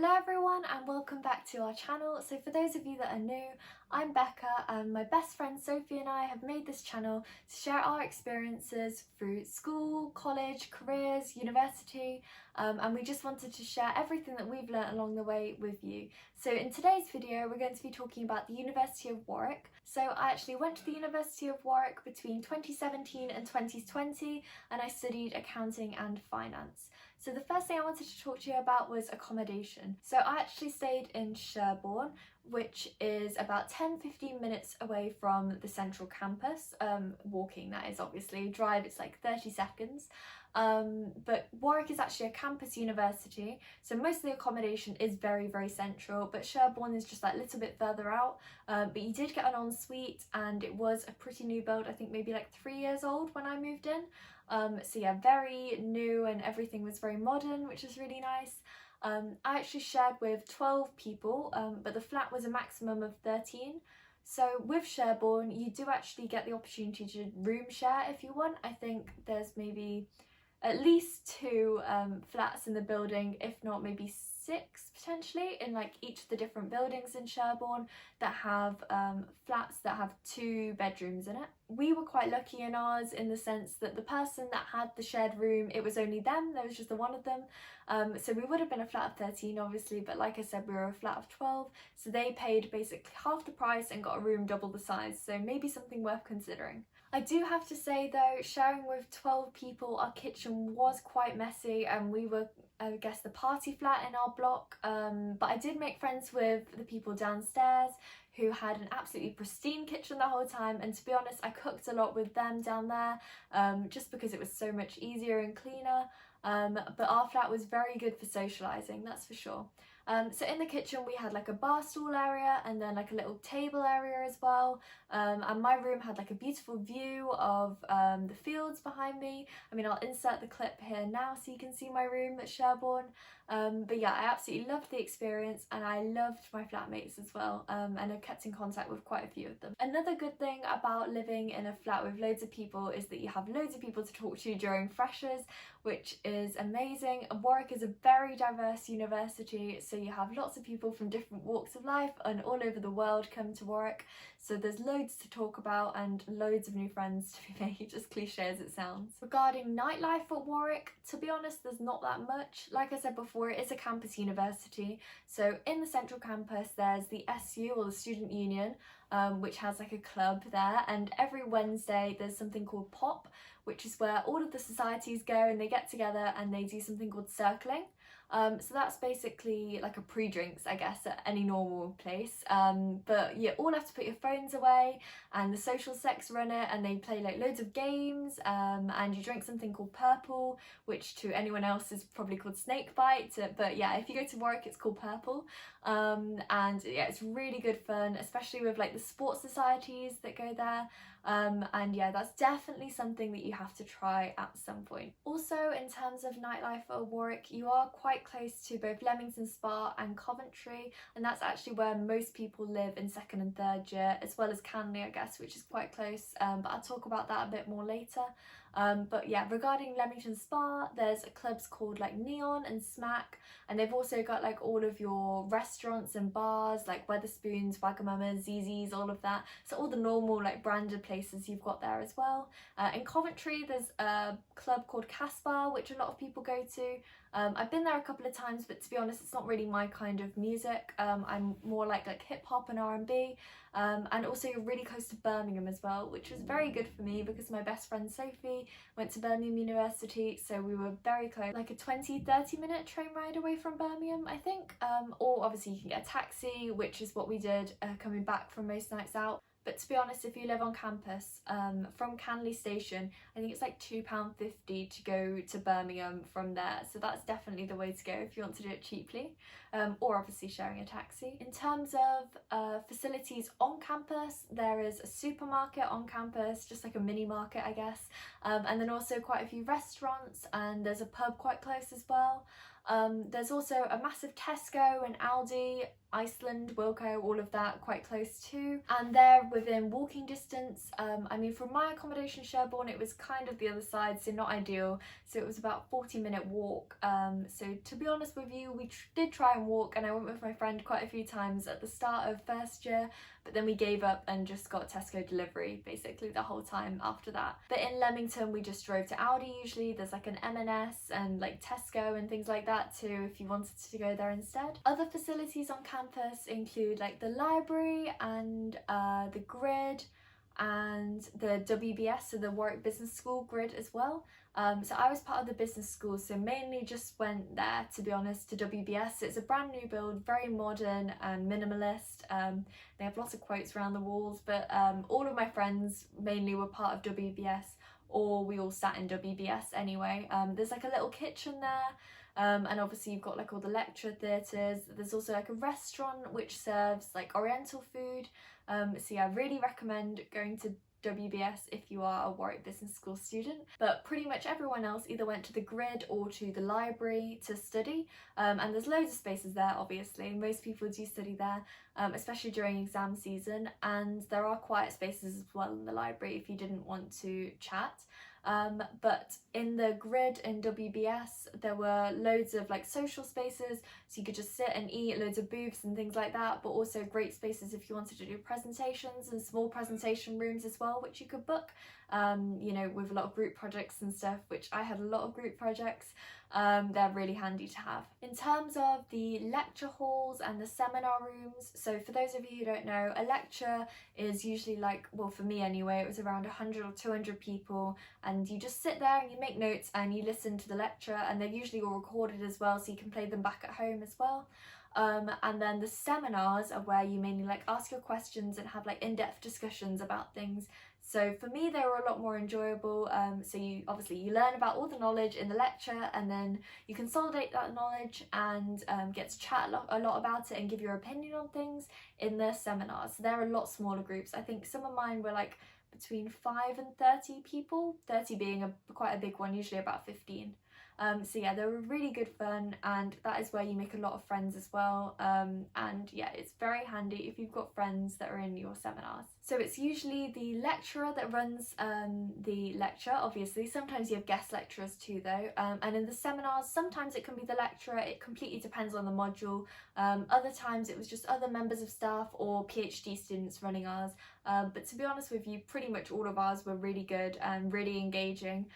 Hello everyone and welcome back to our channel. So for those of you that are new, I'm Becca and my best friend Sophie and I have made this channel to share our experiences through school, college, careers, university, and we just wanted to share everything that we've learnt along the way with you. So in today's video we're going to be talking about the University of Warwick. So I actually went to the University of Warwick between 2017 and 2020 and I studied accounting and finance. So the first thing I wanted to talk to you about was accommodation. So I actually stayed in Sherbourne, which is about 10-15 minutes away from the central campus. Walking, that is, obviously. Drive, it's like 30 seconds. But Warwick is actually a campus university, so most of the accommodation is very, very central, but Sherbourne is just like a little bit further out. But you did get an ensuite and it was a pretty new build, I think maybe like 3 years old when I moved in. So yeah, very new and everything was very modern, which is really nice. I actually shared with 12 people, but the flat was a maximum of 13. So with Sherbourne, you do actually get the opportunity to room share if you want. I think there's maybe at least 2 flats in the building, if not maybe 6 potentially, in like each of the different buildings in Sherbourne that have flats that have 2 bedrooms in it. We were quite lucky in ours in the sense that the person that had the shared room, it was only them, there was just the one of them. So we would have been a flat of 13 obviously, but like I said, we were a flat of 12, so they paid basically half the price and got a room double the size, so maybe something worth considering. I do have to say though, sharing with 12 people, our kitchen was quite messy and we were, I guess, the party flat in our block, but I did make friends with the people downstairs who had an absolutely pristine kitchen the whole time, and to be honest, I cooked a lot with them down there just because it was so much easier and cleaner, but our flat was very good for socialising, that's for sure. So in the kitchen we had like a bar stool area and then like a little table area as well, and my room had like a beautiful view of the fields behind me. I mean, I'll insert the clip here now so you can see my room at Sherbourne, but yeah, I absolutely loved the experience and I loved my flatmates as well, and I've kept in contact with quite a few of them. Another good thing about living in a flat with loads of people is that you have loads of people to talk to during freshers, which is amazing. Warwick is a very diverse university, so you have lots of people from different walks of life and all over the world come to Warwick, so there's loads to talk about and loads of new friends to be made, as cliche as it sounds. Regarding nightlife at Warwick, to be honest, there's not that much. Like I said before, it is a campus university, so in the central campus there's the SU, or the Student Union, which has like a club there, and every Wednesday there's something called POP, which is where all of the societies go and they get together and they do something called circling. So that's basically like a pre-drinks, I guess, at any normal place, but you all have to put your phones away and the social sex run it and they play like loads of games, and you drink something called purple, which to anyone else is probably called snake bite, but yeah, if you go to Warwick it's called purple, and yeah, it's really good fun, especially with like the sports societies that go there. And yeah, that's definitely something that you have to try at some point. Also, in terms of nightlife at Warwick, you are quite close to both Leamington Spa and Coventry, and that's actually where most people live in 2nd and 3rd year, as well as Canley, I guess, which is quite close, but I'll talk about that a bit more later. But yeah, regarding Leamington Spa, there's clubs called like Neon and Smack, and they've also got like all of your restaurants and bars like Wetherspoons, Wagamama's, ZZ's, all of that, so all the normal like branded places you've got there as well. In Coventry there's a club called Caspar, which a lot of people go to. I've been there a couple of times, but to be honest, it's not really my kind of music. I'm more like hip hop and R&B, and also you're really close to Birmingham as well, which was very good for me because my best friend Sophie went to Birmingham University, so we were very close, like a 20-30 minute train ride away from Birmingham, I think, or obviously you can get a taxi, which is what we did coming back from most nights out. But to be honest, if you live on campus, from Canley station, I think it's like £2.50 to go to Birmingham from there. So that's definitely the way to go if you want to do it cheaply, or obviously sharing a taxi. In terms of facilities on campus, there is a supermarket on campus, just like a mini market, I guess. And then also quite a few restaurants, and there's a pub quite close as well. There's also a massive Tesco and Aldi, Iceland, Wilko, all of that quite close too. And there within walking distance. I mean, from my accommodation in Sherbourne, it was kind of the other side, so not ideal. So it was about a 40-minute walk. So to be honest with you, we did try and walk, and I went with my friend quite a few times at the start of first year, but then we gave up and just got Tesco delivery basically the whole time after that. But in Leamington, we just drove to Aldi usually. There's like an M&S and like Tesco and things like that too, if you wanted to go there instead. Other facilities on campus include like the library and the grid and the WBS, so the Warwick Business School grid as well. So I was part of the business school, so mainly just went there, to be honest, to WBS. It's a brand new build, very modern and minimalist. They have lots of quotes around the walls, but all of my friends mainly were part of WBS, or we all sat in WBS anyway. There's like a little kitchen there. And obviously you've got like all the lecture theatres. There's also like a restaurant which serves like oriental food. So yeah, I really recommend going to WBS if you are a Warwick Business School student. But pretty much everyone else either went to the grid or to the library to study. And there's loads of spaces there, obviously. Most people do study there, especially during exam season. And there are quiet spaces as well in the library if you didn't want to chat. But in the grid in WBS, there were loads of like social spaces, so you could just sit and eat, loads of booths and things like that, but also great spaces if you wanted to do presentations, and small presentation rooms as well, which you could book, you know, with a lot of group projects and stuff, which I had a lot of group projects. They're really handy to have. In terms of the lecture halls and the seminar rooms, so for those of you who don't know, a lecture is usually like, well, for me anyway, it was around 100 or 200 people, and you just sit there and you make notes and you listen to the lecture, and they're usually all recorded as well, so you can play them back at home as well. And then the seminars are where you mainly like ask your questions and have like in-depth discussions about things. So for me, they were a lot more enjoyable. So you learn about all the knowledge in the lecture, and then you consolidate that knowledge and get to chat a lot about it and give your opinion on things in the seminars. So they're a lot smaller groups. I think some of mine were like between 5 and 30 people, 30 being quite a big one, usually about 15. So yeah, they were really good fun, and that is where you make a lot of friends as well. And yeah, it's very handy if you've got friends that are in your seminars. So it's usually the lecturer that runs the lecture, obviously. Sometimes you have guest lecturers too though. And in the seminars, sometimes it can be the lecturer, it completely depends on the module. Other times it was just other members of staff or PhD students running ours. But to be honest with you, pretty much all of ours were really good and really engaging.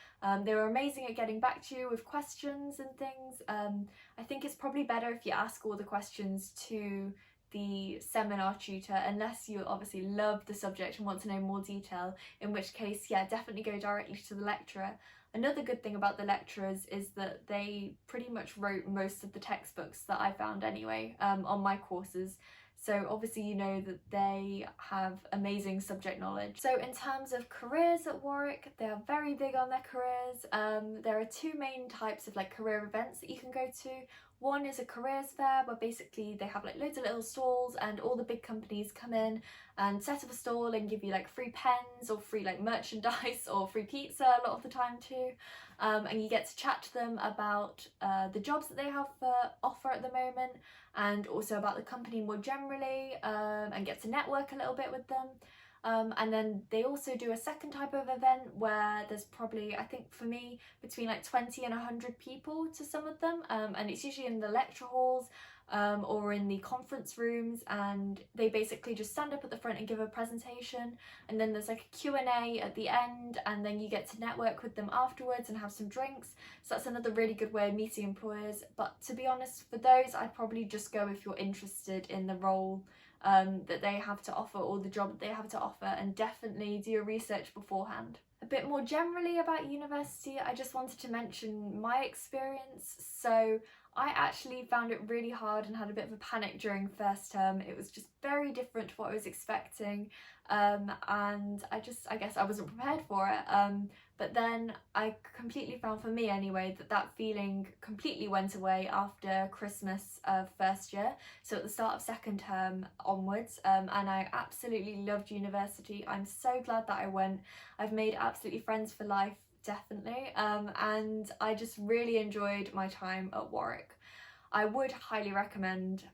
They were amazing at getting back to you with questions and things. I think it's probably better if you ask all the questions to the seminar tutor, unless you obviously love the subject and want to know more detail, in which case, yeah, definitely go directly to the lecturer. Another good thing about the lecturers is that they pretty much wrote most of the textbooks that I found anyway, on my courses. So obviously you know that they have amazing subject knowledge. So in terms of careers at Warwick, they are very big on their careers. There are two main types of like career events that you can go to. One is a careers fair, where basically they have like loads of little stalls, and all the big companies come in and set up a stall and give you like free pens or free like merchandise or free pizza a lot of the time too. And you get to chat to them about the jobs that they have for offer at the moment, and also about the company more generally, and get to network a little bit with them. And then they also do a second type of event where there's probably, I think for me, between like 20 and 100 people to some of them, and it's usually in the lecture halls or in the conference rooms, and they basically just stand up at the front and give a presentation, and then there's like a Q&A at the end, and then you get to network with them afterwards and have some drinks. So that's another really good way of meeting employers. But to be honest, for those, I'd probably just go if you're interested in the role that they have to offer, or the job that they have to offer, and definitely do your research beforehand. A bit more generally about university, I just wanted to mention my experience. So I actually found it really hard and had a bit of a panic during first term. It was just very different to what I was expecting, and I guess I wasn't prepared for it. But then I completely found, for me anyway, that feeling completely went away after Christmas of first year, so at the start of second term onwards, and I absolutely loved university. I'm so glad that I went. I've made absolutely friends for life, definitely, and I just really enjoyed my time at Warwick. I would highly recommend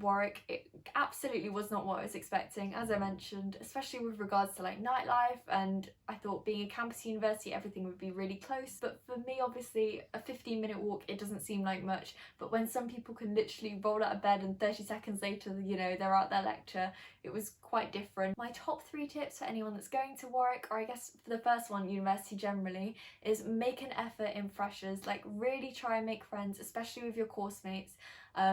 Warwick. It absolutely was not what I was expecting, as I mentioned, especially with regards to like nightlife, and I thought being a campus university everything would be really close, but for me obviously a 15-minute walk, it doesn't seem like much, but when some people can literally roll out of bed and 30 seconds later, you know, they're at their lecture, it was quite different. My top 3 tips for anyone that's going to Warwick, or I guess for the first one, university generally, is make an effort in freshers. Like really try and make friends, especially with your course mates.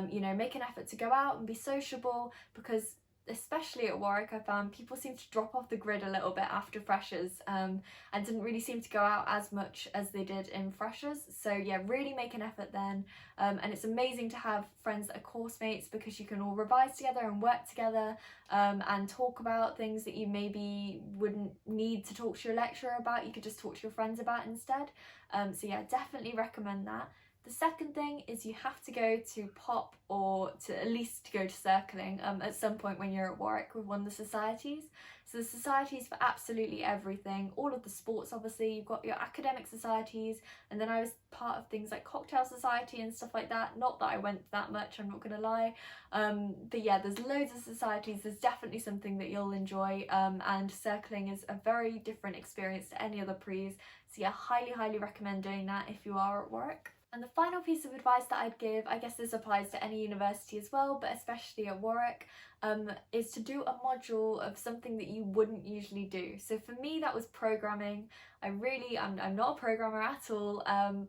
You know, make an effort to go out and be sociable, because especially at Warwick I found people seem to drop off the grid a little bit after freshers, and didn't really seem to go out as much as they did in freshers. So yeah, really make an effort then, and it's amazing to have friends that are course mates, because you can all revise together and work together, and talk about things that you maybe wouldn't need to talk to your lecturer about, you could just talk to your friends about instead. So yeah, definitely recommend that. The second thing is you have to go to pop, or to at least to go to circling at some point when you're at Warwick with one of the societies. So the societies for absolutely everything, all of the sports obviously, you've got your academic societies, and then I was part of things like cocktail society and stuff like that. Not that I went that much, I'm not gonna lie, but yeah, there's loads of societies. There's definitely something that you'll enjoy, and circling is a very different experience to any other prees. So yeah, highly recommend doing that if you are at Warwick. And the final piece of advice that I'd give, I guess this applies to any university as well, but especially at Warwick, is to do a module of something that you wouldn't usually do. So for me that was programming. I'm not a programmer at all,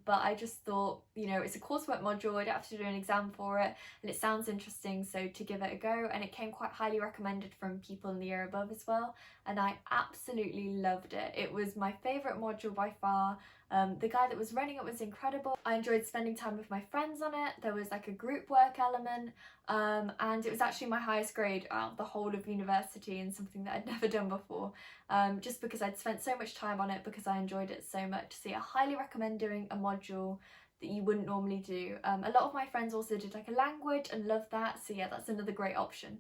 but I just thought, you know, it's a coursework module, I don't have to do an exam for it, and it sounds interesting, so to give it a go. And it came quite highly recommended from people in the year above as well, and I absolutely loved it. It was my favourite module by far. The guy that was running it was incredible. I enjoyed spending time with my friends on it. There was like a group work element, and it was actually my highest grade out of the whole of university, and something that I'd never done before, just because I'd spent so much time on it, because I enjoyed it so much. So yeah, I highly recommend doing a module that you wouldn't normally do. A lot of my friends also did like a language and loved that, so yeah, that's another great option.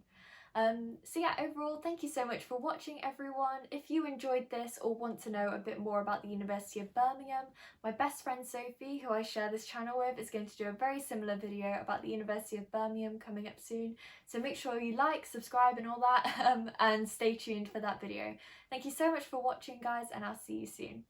So yeah, overall, thank you so much for watching, everyone. If you enjoyed this or want to know a bit more about the University of Birmingham, my best friend Sophie, who I share this channel with, is going to do a very similar video about the University of Birmingham coming up soon. So make sure you like, subscribe and all that, and stay tuned for that video. Thank you so much for watching, guys, and I'll see you soon.